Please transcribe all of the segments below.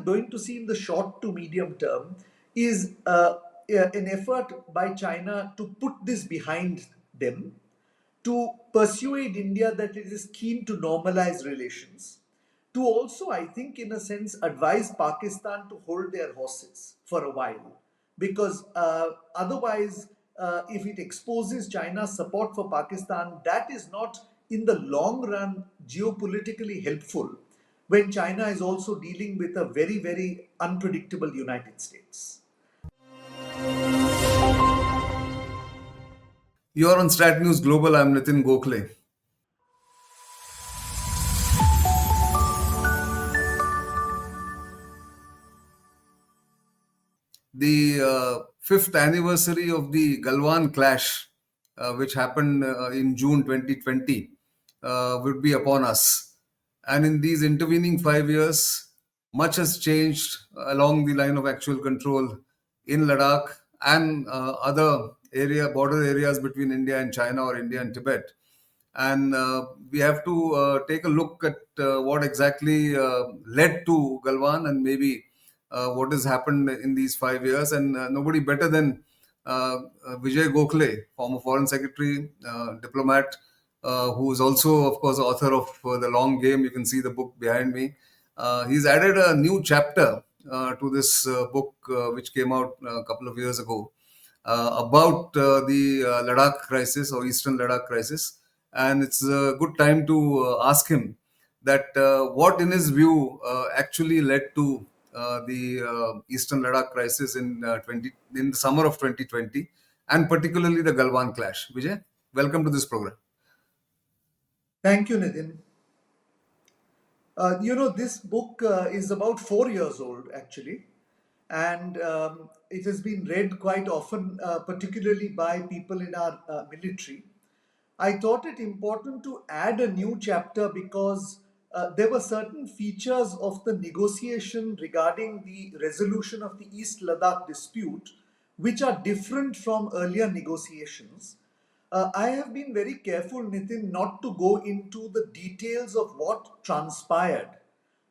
are going to see in the short to medium term is an effort by China to put this behind them, to persuade India that it is keen to normalize relations, to also, I think, in a sense, advise Pakistan to hold their horses for a while. Because otherwise, if it exposes China's support for Pakistan, that is not in the long run geopolitically helpful when China is also dealing with a very, very unpredictable United States. You're on Stat News Global. I'm Nitin Gokhale. The fifth anniversary of the Galwan clash, which happened in June 2020, would be upon us. And in these intervening 5 years, much has changed along the line of actual control in Ladakh and other border areas between India and China or India and Tibet. And we have to take a look at what exactly led to Galwan and maybe what has happened in these 5 years. And nobody better than Vijay Gokhale, former Foreign Secretary, diplomat, who is also, of course, author of The Long Game. You can see the book behind me. He's added a new chapter to this book, which came out a couple of years ago, about the Ladakh crisis or Eastern Ladakh crisis. And it's a good time to ask him that what, in his view, actually led to the Eastern Ladakh crisis in the summer of 2020, and particularly the Galwan clash. Vijay, welcome to this program. Thank you, Nitin. This book is about 4 years old, actually, and it has been read quite often, particularly by people in our military. I thought it important to add a new chapter because there were certain features of the negotiation regarding the resolution of the East Ladakh dispute which are different from earlier negotiations. I have been very careful, Nitin, not to go into the details of what transpired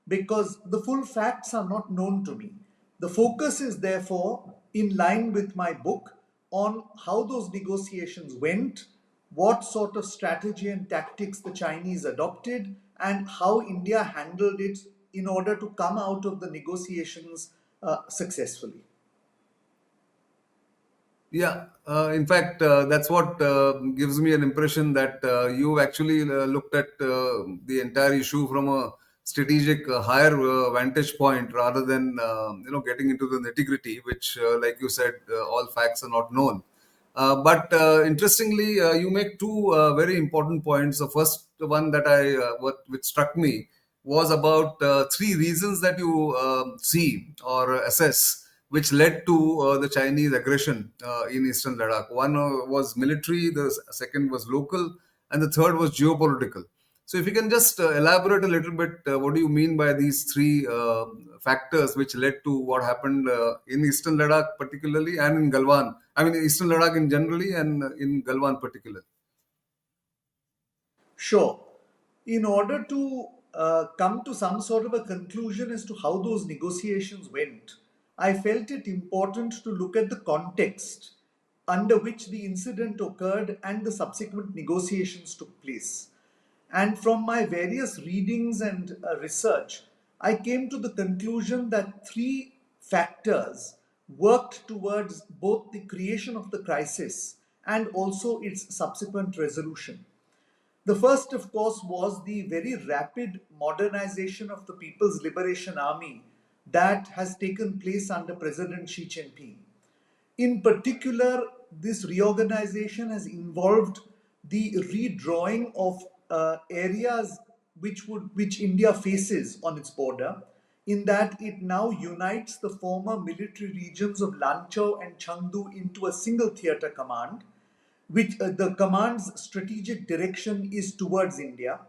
because the full facts are not known to me. The focus is therefore in line with my book on how those negotiations went, what sort of strategy and tactics the Chinese adopted, and how India handled it in order to come out of the negotiations successfully. Yeah, in fact, that's what gives me an impression that you've actually looked at the entire issue from a strategic, higher vantage point rather than getting into the nitty gritty, which, like you said, all facts are not known. But interestingly, you make two very important points. The first one that which struck me was about three reasons that you see or assess which led to the Chinese aggression in Eastern Ladakh. One was military, the second was local, and the third was geopolitical. So, if you can just elaborate a little bit, what do you mean by these three factors which led to what happened in Eastern Ladakh particularly and in Galwan? I mean, Eastern Ladakh in generally and in Galwan particularly. Sure. In order to come to some sort of a conclusion as to how those negotiations went, I felt it important to look at the context under which the incident occurred and the subsequent negotiations took place. And from my various readings and research, I came to the conclusion that three factors worked towards both the creation of the crisis and also its subsequent resolution. The first, of course, was the very rapid modernization of the People's Liberation Army that has taken place under President Xi Jinping. In particular, this reorganization has involved the redrawing of areas which India faces on its border, in that it now unites the former military regions of Lanchao and Chengdu into a single theatre command, which the command's strategic direction is towards India.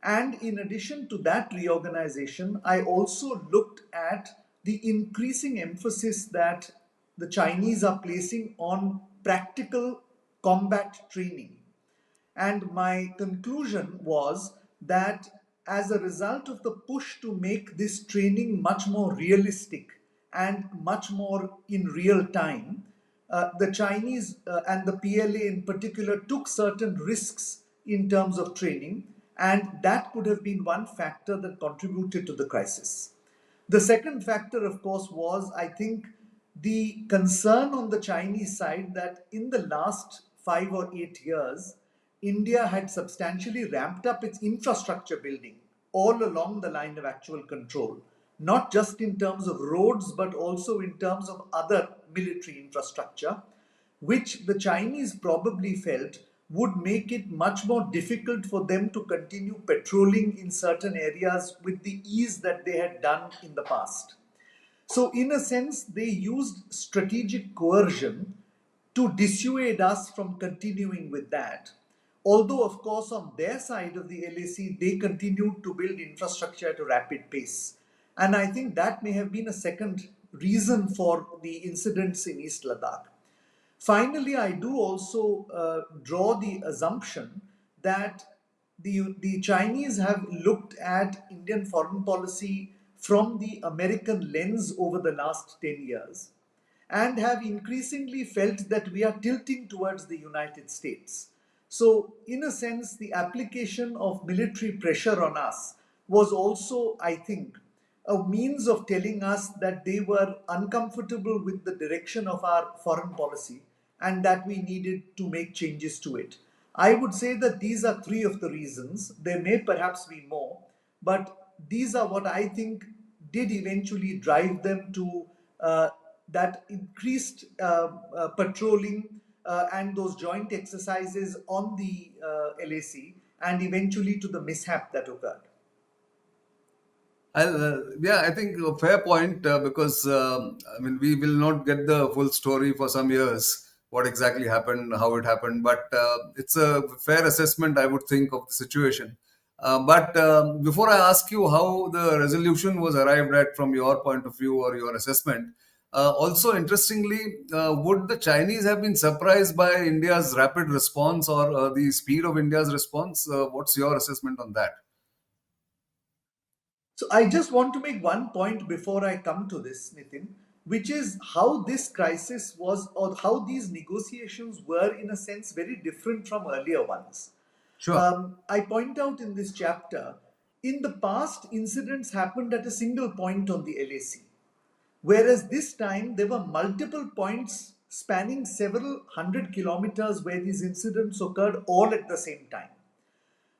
And in addition to that reorganization, I also looked at the increasing emphasis that the Chinese are placing on practical combat training. And my conclusion was that as a result of the push to make this training much more realistic and much more in real time, the Chinese and the PLA in particular took certain risks in terms of training, and that could have been one factor that contributed to the crisis. The second factor, of course, was, I think, the concern on the Chinese side that in the last 5 or 8 years, India had substantially ramped up its infrastructure building all along the line of actual control, not just in terms of roads, but also in terms of other military infrastructure, which the Chinese probably felt would make it much more difficult for them to continue patrolling in certain areas with the ease that they had done in the past. So, in a sense, they used strategic coercion to dissuade us from continuing with that. Although, of course, on their side of the LAC, they continued to build infrastructure at a rapid pace. And I think that may have been a second reason for the incidents in East Ladakh. Finally, I do also draw the assumption that the Chinese have looked at Indian foreign policy from the American lens over the last 10 years and have increasingly felt that we are tilting towards the United States. So, in a sense, the application of military pressure on us was also, I think, a means of telling us that they were uncomfortable with the direction of our foreign policy and that we needed to make changes to it. I would say that these are three of the reasons. There may perhaps be more, but these are what I think did eventually drive them to that increased patrolling and those joint exercises on the LAC and eventually to the mishap that occurred. Yeah, I think a fair point because I mean we will not get the full story for some years what exactly happened, how it happened, but it's a fair assessment I would think of the situation. But before I ask you how the resolution was arrived at from your point of view or your assessment, also interestingly, would the Chinese have been surprised by India's rapid response or the speed of India's response? What's your assessment on that? So I just want to make one point before I come to this, Nitin, which is how this crisis was, or how these negotiations were, in a sense, very different from earlier ones. Sure. I point out in this chapter, in the past, incidents happened at a single point on the LAC, whereas this time there were multiple points spanning several hundred kilometers where these incidents occurred all at the same time.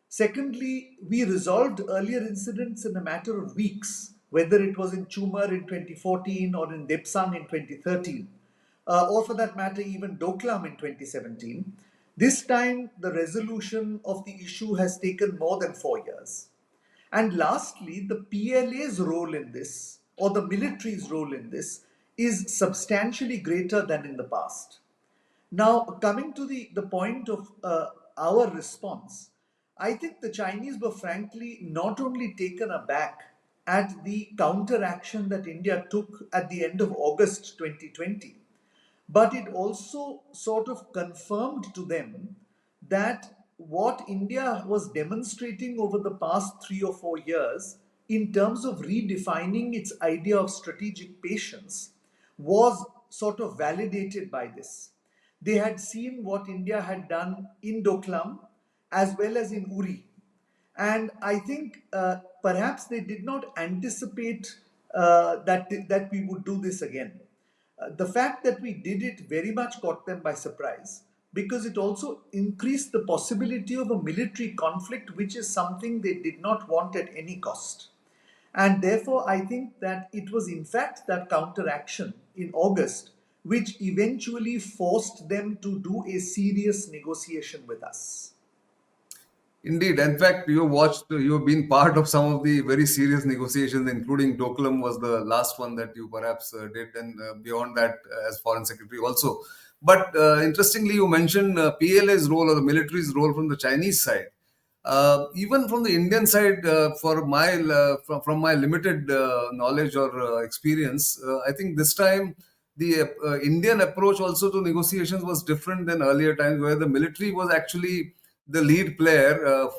Secondly, we resolved earlier incidents in a matter of weeks, whether it was in Chumar in 2014 or in Depsang in 2013, or for that matter, even Doklam in 2017. This time, the resolution of the issue has taken more than 4 years. And lastly, the PLA's role in this, or the military's role in this, is substantially greater than in the past. Now, coming to the point of our response, I think the Chinese were frankly not only taken aback at the counteraction that India took at the end of August 2020, but it also sort of confirmed to them that what India was demonstrating over the past 3 or 4 years in terms of redefining its idea of strategic patience was sort of validated by this. They had seen what India had done in Doklam as well as in Uri. And I think perhaps they did not anticipate that we would do this again. The fact that we did it very much caught them by surprise because it also increased the possibility of a military conflict, which is something they did not want at any cost. And therefore, I think that it was in fact that counteraction in August which eventually forced them to do a serious negotiation with us. Indeed. In fact, you've been part of some of the very serious negotiations, including Doklam was the last one that you perhaps did, and beyond that, as Foreign Secretary also. But interestingly, you mentioned PLA's role or the military's role from the Chinese side. Even from the Indian side, from my limited knowledge or experience, I think this time the Indian approach also to negotiations was different than earlier times, where the military was actually the lead player,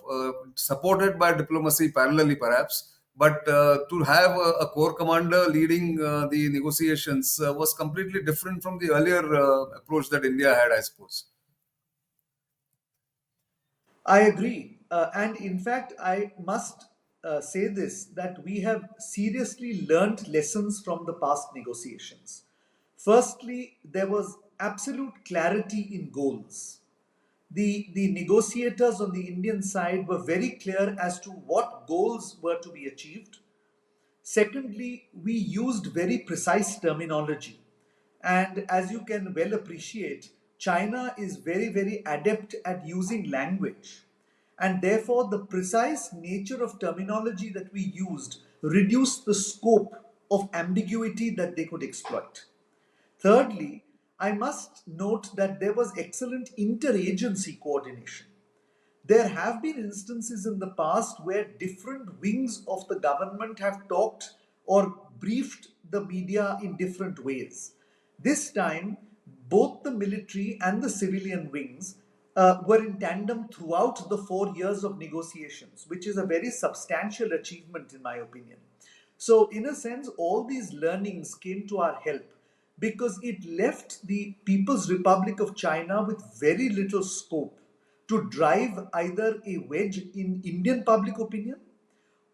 supported by diplomacy parallelly, perhaps. But to have a core commander leading the negotiations was completely different from the earlier approach that India had, I suppose. I agree. And in fact, I must say this that we have seriously learnt lessons from the past negotiations. Firstly, there was absolute clarity in goals. The negotiators on the Indian side were very clear as to what goals were to be achieved. Secondly, we used very precise terminology. And as you can well appreciate, China is very, very adept at using language. And therefore, the precise nature of terminology that we used reduced the scope of ambiguity that they could exploit. Thirdly, I must note that there was excellent interagency coordination. There have been instances in the past where different wings of the government have talked or briefed the media in different ways. This time, both the military and the civilian wings were in tandem throughout the 4 years of negotiations, which is a very substantial achievement, in my opinion. So, in a sense, all these learnings came to our help because it left the People's Republic of China with very little scope to drive either a wedge in Indian public opinion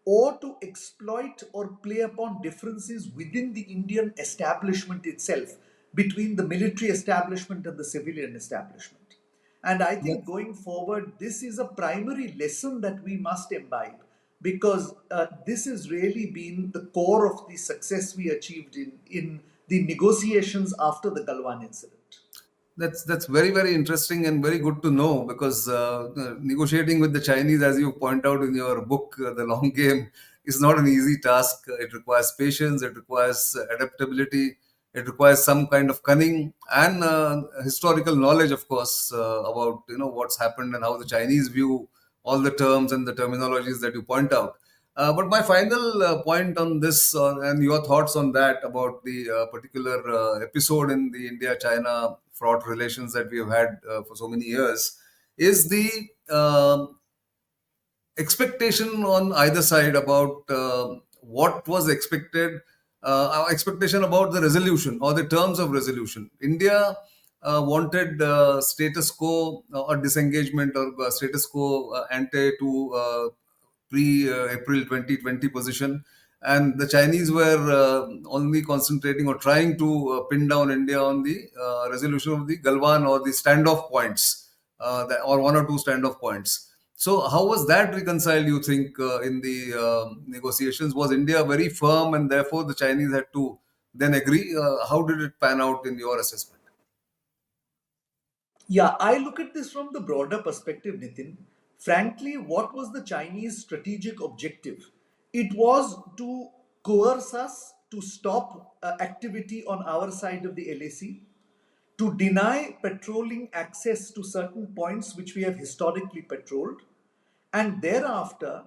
or to exploit or play upon differences within the Indian establishment itself between the military establishment and the civilian establishment. And I think going forward, this is a primary lesson that we must imbibe because this has really been the core of the success we achieved in the negotiations after the Galwan incident. That's very very interesting and very good to know because negotiating with the Chinese, as you point out in your book, The Long Game, is not an easy task. It requires patience, it requires adaptability, it requires some kind of cunning and historical knowledge, of course, about what's happened and how the Chinese view all the terms and the terminologies that you point out. But my final point on this, and your thoughts on that about the particular episode in the India-China fraught relations that we have had for so many years, is the expectation on either side about what was expected, our expectation about the resolution or the terms of resolution. India wanted status quo or disengagement or status quo ante to pre-April 2020 position. And the Chinese were only concentrating or trying to pin down India on the resolution of the Galwan or the standoff points, or one or two standoff points. So, how was that reconciled, you think, in the negotiations? Was India very firm and therefore the Chinese had to then agree? How did it pan out in your assessment? Yeah, I look at this from the broader perspective, Nitin. Frankly, what was the Chinese strategic objective? It was to coerce us to stop activity on our side of the LAC, to deny patrolling access to certain points which we have historically patrolled, and thereafter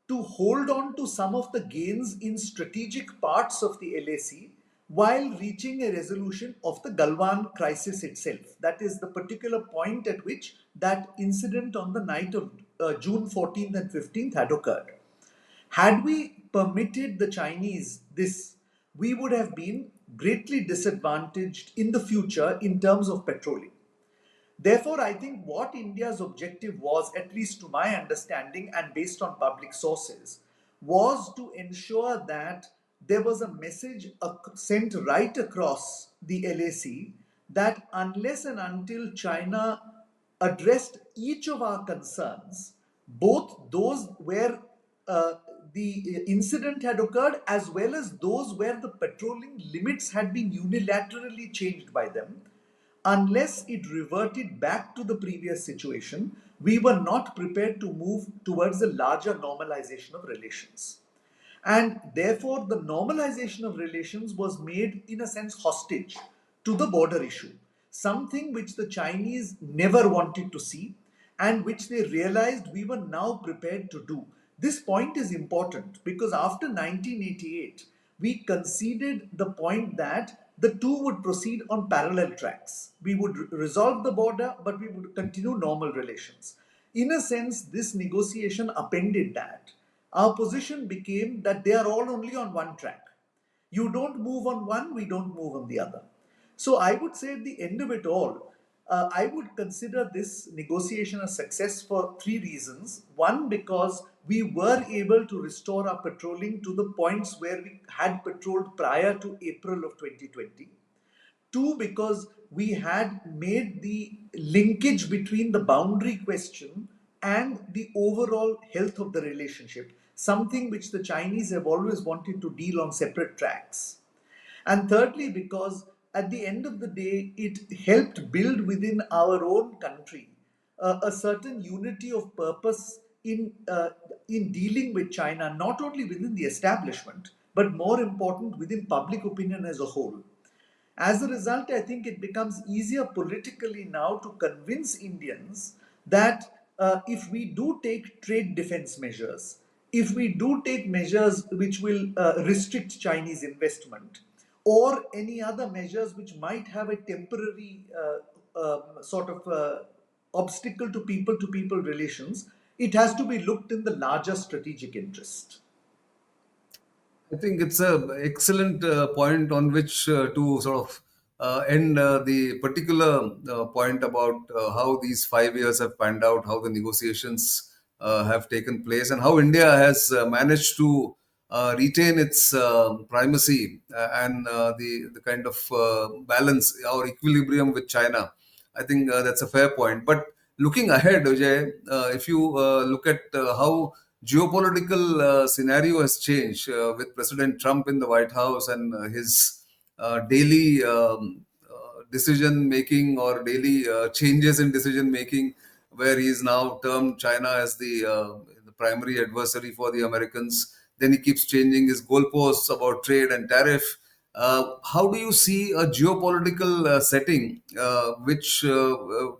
to hold on to some of the gains in strategic parts of the LAC while reaching a resolution of the Galwan crisis itself. That is the particular point at which that incident on the night of June 14th and 15th had occurred. Had we permitted the Chinese this, we would have been greatly disadvantaged in the future in terms of patrolling. Therefore, I think what India's objective was, at least to my understanding and based on public sources, was to ensure that there was a message sent right across the LAC that unless and until China addressed each of our concerns, both those where uh, the incident had occurred as well as those where the patrolling limits had been unilaterally changed by them, unless it reverted back to the previous situation, we were not prepared to move towards a larger normalization of relations. And therefore, the normalization of relations was made, in a sense, hostage to the border issue, something which the Chinese never wanted to see and which they realized we were now prepared to do. This point is important because after 1988, we conceded the point that the two would proceed on parallel tracks. We would resolve the border, but we would continue normal relations. In a sense, this negotiation appended that. Our position became that they are all only on one track. You don't move on one, we don't move on the other. So I would say at the end of it all, I would consider this negotiation a success for three reasons. One, because we were able to restore our patrolling to the points where we had patrolled prior to April of 2020. Two, because we had made the linkage between the boundary question and the overall health of the relationship, something which the Chinese have always wanted to deal on separate tracks. And thirdly, because at the end of the day, it helped build within our own country a certain unity of purpose in dealing with China, not only within the establishment, but more important within public opinion as a whole. As a result, I think it becomes easier politically now to convince Indians that if we do take trade defense measures, if we do take measures which will restrict Chinese investment, or any other measures which might have a temporary sort of obstacle to people relations, it has to be looked in the larger strategic interest. I think it's a excellent point on which to sort of end the particular point about how these 5 years have panned out, how the negotiations have taken place, and how India has managed to retain its primacy and the kind of balance or equilibrium with China. I think that's a fair point. But looking ahead, Vijay, if you look at how geopolitical scenario has changed with President Trump in the White House and his daily decision making or daily changes in decision making, where he is now termed China as the primary adversary for the Americans. Then he keeps changing his goalposts about trade and tariff. How do you see a geopolitical setting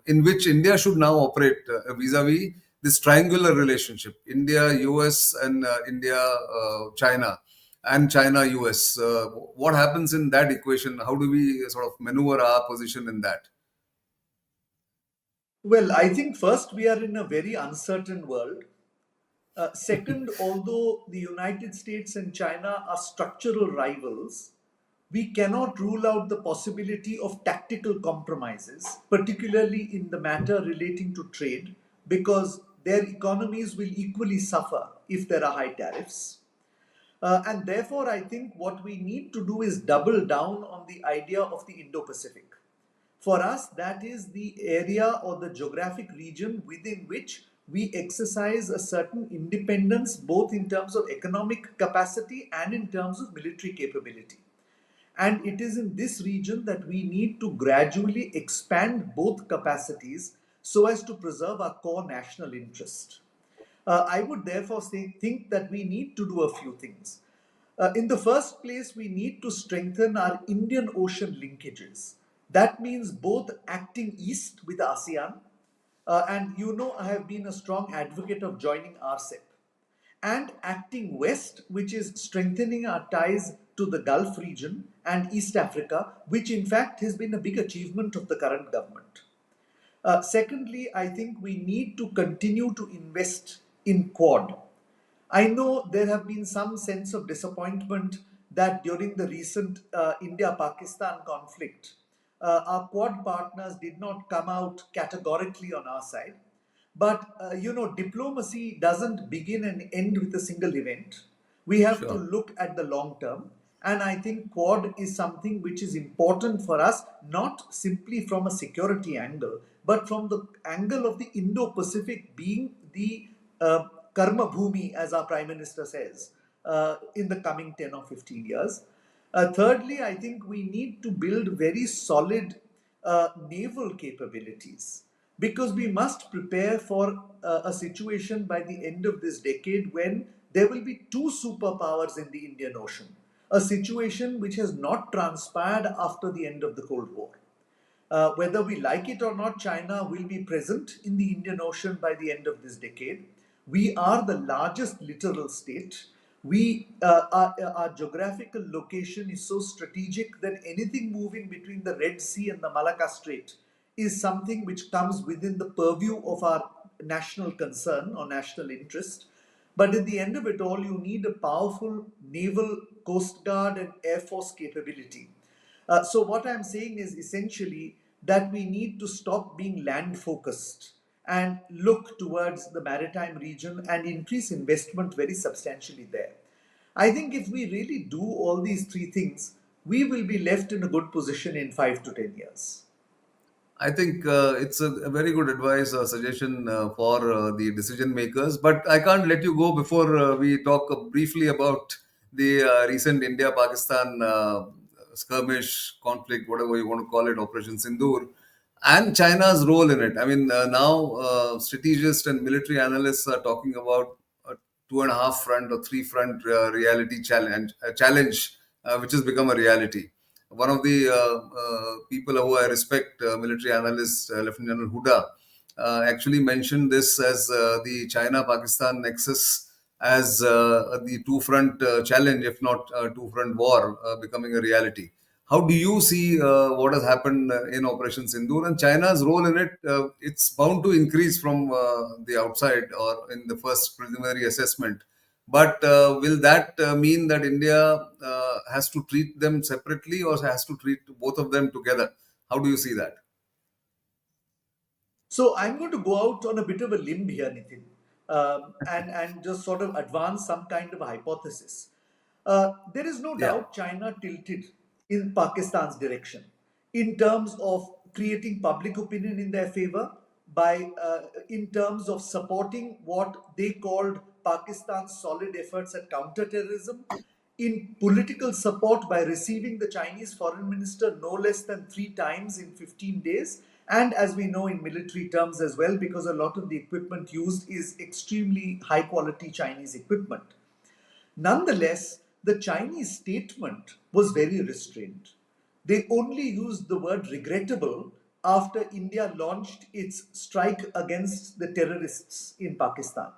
in which India should now operate vis-a-vis this triangular relationship: India, US, and India, China, and China, US? What happens in that equation? How do we sort of maneuver our position in that? Well, I think first we are in a very uncertain world. Second, although the United States and China are structural rivals, we cannot rule out the possibility of tactical compromises, particularly in the matter relating to trade, because their economies will equally suffer if there are high tariffs. And therefore, I think what we need to do is double down on the idea of the Indo Pacific. For us, that is the area or the geographic region within which we exercise a certain independence, both in terms of economic capacity and in terms of military capability. And it is in this region that we need to gradually expand both capacities so as to preserve our core national interest. I would therefore think that we need to do a few things. In the first place, we need to strengthen our Indian Ocean linkages. That means both acting east with ASEAN, and you know I have been a strong advocate of joining RCEP, and acting west, which is strengthening our ties to the Gulf region and East Africa, which in fact has been a big achievement of the current government. Secondly, I think we need to continue to invest in Quad. I know there have been some sense of disappointment that during the recent India Pakistan conflict, our Quad partners did not come out categorically on our side. But diplomacy doesn't begin and end with a single event. We have to Sure. look at the long term. And I think Quad is something which is important for us, not simply from a security angle, but from the angle of the Indo Pacific being the Karma Bhumi, as our Prime Minister says, in the coming 10 or 15 years. Thirdly, I think we need to build very solid naval capabilities because we must prepare for a situation by the end of this decade when there will be two superpowers in the Indian Ocean, a situation which has not transpired after the end of the Cold War. Whether we like it or not, China will be present in the Indian Ocean by the end of this decade. We are the largest littoral state. Our geographical location is so strategic that anything moving between the Red Sea and the Malacca Strait is something which comes within the purview of our national concern or national interest. But at the end of it all, you need a powerful naval, coast guard, and air force capability. So, what I'm saying is essentially that we need to stop being land focused and look towards the maritime region and increase investment very substantially there. I think if we really do all these three things, we will be left in a good position in 5 to 10 years. I think it's a very good advice or suggestion for the decision makers. But I can't let you go before we talk briefly about the recent India Pakistan skirmish conflict, whatever you want to call it, Operation Sindoor, and China's role in it. I mean, now strategists and military analysts are talking about a two and a half front or three front reality challenge, which has become a reality. One of the people who I respect, military analyst Lieutenant General Huda, actually mentioned this as the China-Pakistan nexus as the two-front challenge, if not two-front war, becoming a reality. How do you see what has happened in Operation Sindoor and China's role in it? It's bound to increase from the outside or in the first preliminary assessment. But will that mean that India has to treat them separately or has to treat both of them together? How do you see that? So I'm going to go out on a bit of a limb here, Nitin, and just sort of advance some kind of a hypothesis. There is no Yeah. doubt China tilted in Pakistan's direction in terms of creating public opinion in their favor by in terms of supporting what they called Pakistan's solid efforts at counterterrorism, in political support by receiving the Chinese foreign minister no less than 3 times in 15 days, and as we know in military terms as well, because a lot of the equipment used is extremely high quality Chinese equipment. Nonetheless, the Chinese statement was very restrained. They only used the word regrettable after India launched its strike against the terrorists in Pakistan.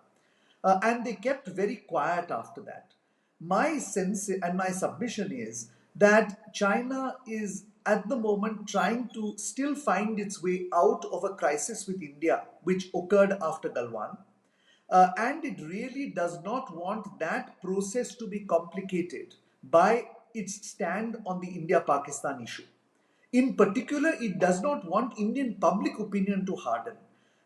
And they kept very quiet after that. My sense and my submission is that China is at the moment trying to still find its way out of a crisis with India, which occurred after Galwan. And it really does not want that process to be complicated by its stand on the India Pakistan issue. In particular, it does not want Indian public opinion to harden.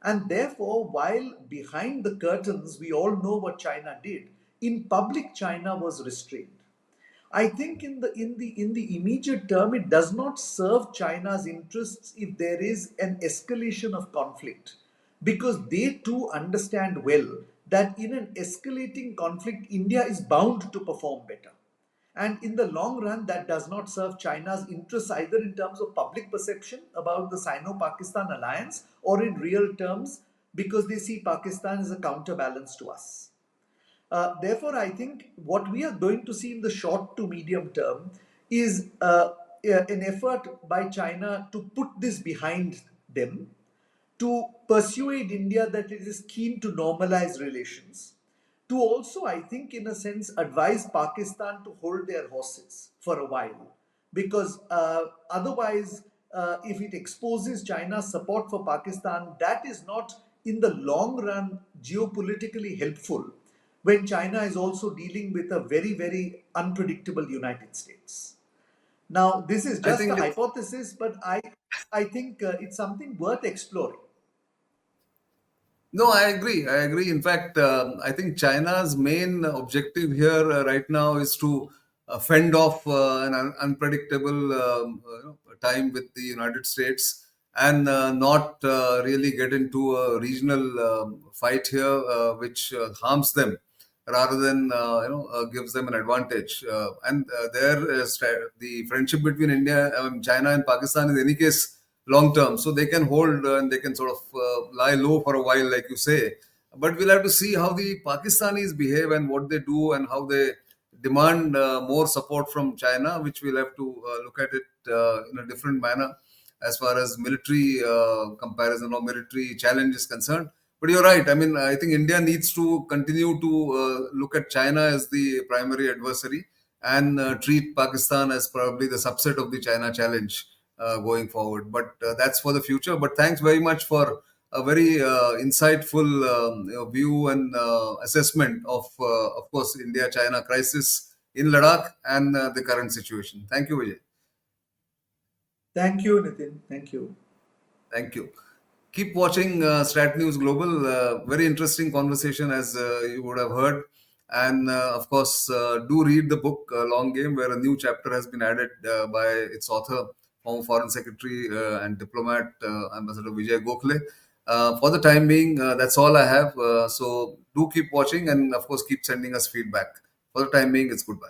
And therefore, while behind the curtains we all know what China did, in public China was restrained. I think in the immediate term, it does not serve China's interests if there is an escalation of conflict, because they too understand well that in an escalating conflict, India is bound to perform better. And in the long run, that does not serve China's interests either in terms of public perception about the Sino Pakistan alliance or in real terms because they see Pakistan as a counterbalance to us. Therefore, I think what we are going to see in the short to medium term is an effort by China to put this behind them, to persuade India that it is keen to normalize relations, to also, I think, in a sense, advise Pakistan to hold their horses for a while. Because otherwise, if it exposes China's support for Pakistan, that is not in the long run geopolitically helpful when China is also dealing with a very, very unpredictable United States. Now, this is I just a think it's hypothesis, but I think it's something worth exploring. No, I agree. I agree. In fact, I think China's main objective here right now is to fend off an unpredictable time with the United States and not really get into a regional fight here, which harms them rather than gives them an advantage. And there, the friendship between China, and Pakistan is in any case long term, so they can hold and they can sort of lie low for a while, like you say. But we'll have to see how the Pakistanis behave and what they do and how they demand more support from China, which we'll have to look at it in a different manner as far as military comparison or military challenge is concerned. But you're right. I mean, I think India needs to continue to look at China as the primary adversary and treat Pakistan as probably the subset of the China challenge going forward. But that's for the future. But thanks very much for a very insightful view and assessment of course, India-China crisis in Ladakh and the current situation. Thank you, Vijay. Thank you, Nitin. Thank you. Thank you. Keep watching Strat News Global. Very interesting conversation, as you would have heard. And of course, do read the book Long Game, where a new chapter has been added by its author, former Foreign Secretary and diplomat, Ambassador Vijay Gokhale. For the time being, that's all I have. So do keep watching and, of course, keep sending us feedback. For the time being, it's goodbye.